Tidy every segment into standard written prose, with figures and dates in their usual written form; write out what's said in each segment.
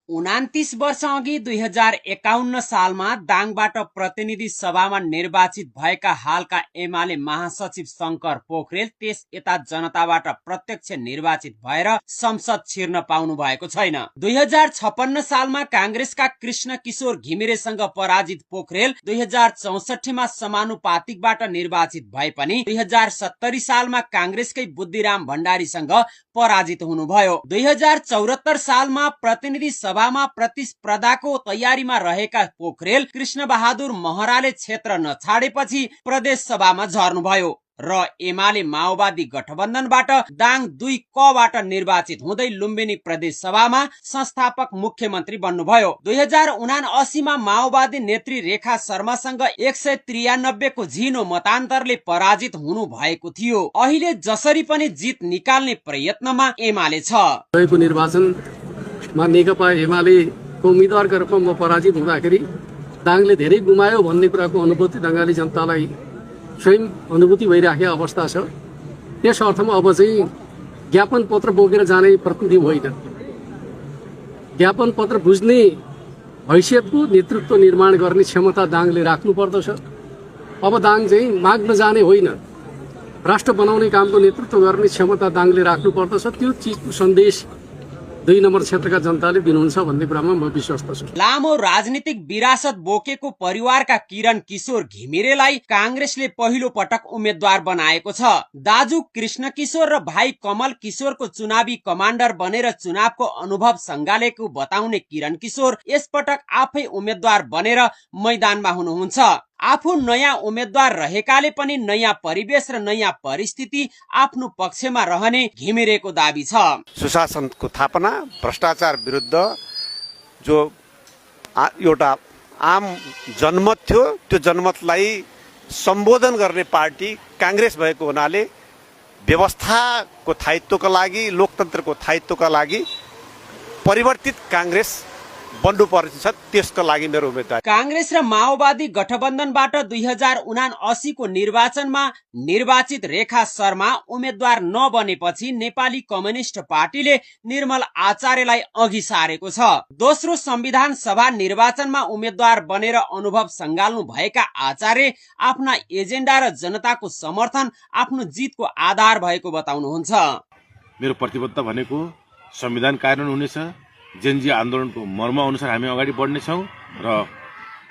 29 वर्ष अघि 2051 सालमा दाङबाट प्रतिनिधि सभामा निर्वाचित भएका हालका एमाले महासचिव शंकर पोखरेल त्यस यता जनताबाट प्रत्यक्ष निर्वाचित भएर संसद छिर्न पाउनु भएको छैन। 2056 सालमा कांग्रेसका कृष्ण किशोर घिमिरेसँग पराजित पोखरेल 2064 मा समानुपातिकबाट निर्वाचित भए पनि 2070 सालमा कांग्रेसकै बुद्धिराम भण्डारीसँग पराजित हुनुभयो। 2074 सालमा प्रतिनिधि सभामा प्रतिस्पर्धाको तयारीमा रहेका पोखरेल कृष्ण बहादुर महराले क्षेत्र नछाडेपछि प्रदेश सभामा झर्नुभयो र एमाले माओवादी गठबन्धनबाट दाङ 2 कबाट निर्वाचित हुँदै लुम्बिनी प्रदेश सभामा संस्थापक मुख्यमन्त्री बन्नुभयो। 2079 मा माओवादी नेत्री रेखा शर्मासँग 193 को झिनो मतान्तरले पराजित हुनु भएको थियो। अहिले जसरी पनि जित निकाल्ने प्रयत्नमा एमाले छ। निर्वाचनमा नेकपा एमालेको उम्मेदवारका रूपमा म पराजित हुँदाखेरि दाङले धेरै गुमायो भन्ने कुराको अनुभूति बङ्गाली जनतालाई स्वयं अनुभूति भइराखेको अवस्था छ। त्यस अर्थमा अब चाहिँ ज्ञापन पत्र बोकेर जाने प्रतिनिधि होइन, ज्ञापन पत्र बुझ्ने हैसियतको नेतृत्व निर्माण गर्ने क्षमता दाङले राख्नु पर्दछ। अब दाङ चाहिँ माग्न जाने होइन, राष्ट्र बनाउने कामको नेतृत्व गर्ने क्षमता दाङले राख्नु पर्दछ। त्यो चिजको सन्देश 2 नम्बर क्षेत्रका जनताले दिनुहुन्छ भन्ने कुरामा म विश्वस्त छु। लामो राजनीतिक विरासत बोकेको परिवारका किरण किशोर घिमिरेलाई कांग्रेसले पहिलो पटक उम्मेद्वार बनाएको छ। दाजु कृष्ण किशोर र भाइ कमल किशोरको चुनावी कमान्डर बनेर चुनावको अनुभव संगालेको बताउने किरण किशोर यसपटक आफै उम्मेद्वार बनेर मैदानमा हुनुहुन्छ। आफू नयाँ उम्मेद्वार रहेकाले पनि नयाँ परिवेश र नयाँ परिस्थिति आफ्नो पक्षमा रहने घिमिरेको दाबी छ। सुशासनको थापना, भ्रष्टाचार विरुद्ध जो एउटा आम जनमत थियो, त्यो जनमतलाई सम्बोधन गर्ने पार्टी कांग्रेस भएको हुनाले व्यवस्थाको स्थायित्वका लागि, लोकतन्त्रको स्थायित्वका लागि परिवर्तित कांग्रेस बन्नुपर्छ। त्यसको लागि मेरो उम्मेदवार। कांग्रेस र माओवादी गठबन्धनबाट 2079 को निर्वाचनमा निर्वाचित रेखा शर्मा उम्मेद्वार नबनेपछि नेपाली कम्युनिस्ट पार्टीले निर्मल आचार्यलाई अघि सारेको छ। दोस्रो संविधान सभा निर्वाचनमा उम्मेद्वार बनेर अनुभव संगाल्नु भएका आचार्य आफ्ना एजेन्डा र जनताको समर्थन आफ्नो जितको आधार भएको बताउनुहुन्छ। मेरो प्रतिबद्धता भनेको संविधान कार्यान्वयन हुनेछ। जेनजी आन्दोलनको मर्म अनुसार हामी अगाडि बढ्नेछौँ र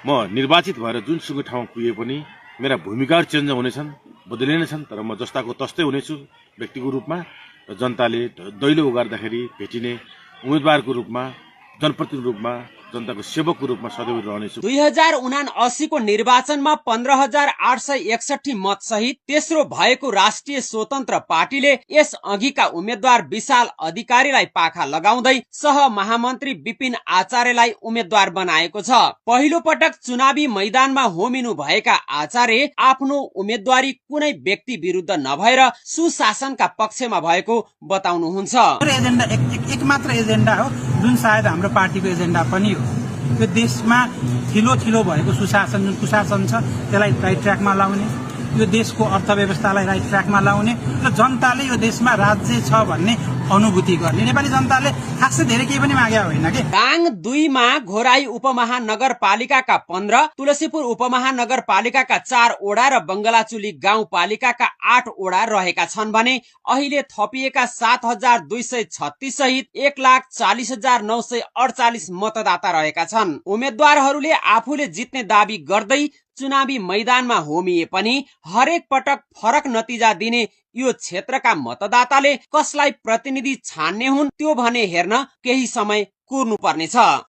म निर्वाचित भएर जुनसुकै ठाउँमा पुगे पनि मेरा भूमिकाहरू चेन्ज हुनेछन्, बदलिनेछन्, तर म जस्ताको तस्तै हुनेछु व्यक्तिको रूपमा र जनताले दैलो उगार्दाखेरि भेटिने उम्मेदवारको रूपमा, जनप्रतिनिधिको रूपमा, जनताको सेवकको रूपमा सदैव रहनेछु। 2079 को निर्वाचनमा 15,861 मत सहित तेस्रो भएको राष्ट्रिय स्वतन्त्र पार्टीले यस अघिका उम्मेद्वार विशाल अधिकारीलाई पाखा लगाउँदै सह महामन्त्री विपिन आचार्यलाई उम्मेद्वार बनाएको छ। पहिलो पटक चुनावी मैदानमा होमिनु भएका आचार्य आफ्नो उम्मेद्वारी कुनै व्यक्ति विरुद्ध नभएर सुशासनका पक्षमा भएको बताउनुहुन्छ। एक मात्र एजेन्डा हो जुन सायद हाम्रो पार्टीको एजेन्डा पनि हो। यो देशमा थिलो भएको सुशासन, जुन कुशासन छ त्यसलाई राइट ट्र्याकमा लाउने, यो देशको अर्थव्यवस्थालाई राइट ट्र्याकमा लाउने र जनताले यो देशमा राज्य छ भन्ने अनुभूति गर्ने। नेपाली जनताले खासै धेरै केही पनि मागेको होइन के। दाङ 2 मा घोराई उपमहानगरपालिकाका 15, तुलसीपुर उपमहानगरपालिकाका 4 वडा र बंगलाचुली गाउँपालिकाका 8 वडा रहेका छन् भने अहिले थपिएका 7,236 सहित 1,40,948 मतदाता रहेका छन्। उम्मेद्वारहरूले आफूले जित्ने दावी गर्दै चुनावी मैदानमा होमिए पनि हरेक पटक फरक नतिजा दिने यो क्षेत्रका मतदाताले कसलाई प्रतिनिधि छान्ने हुन् त्यो भने हेर्न केही समय कुर्नु पर्नेछ।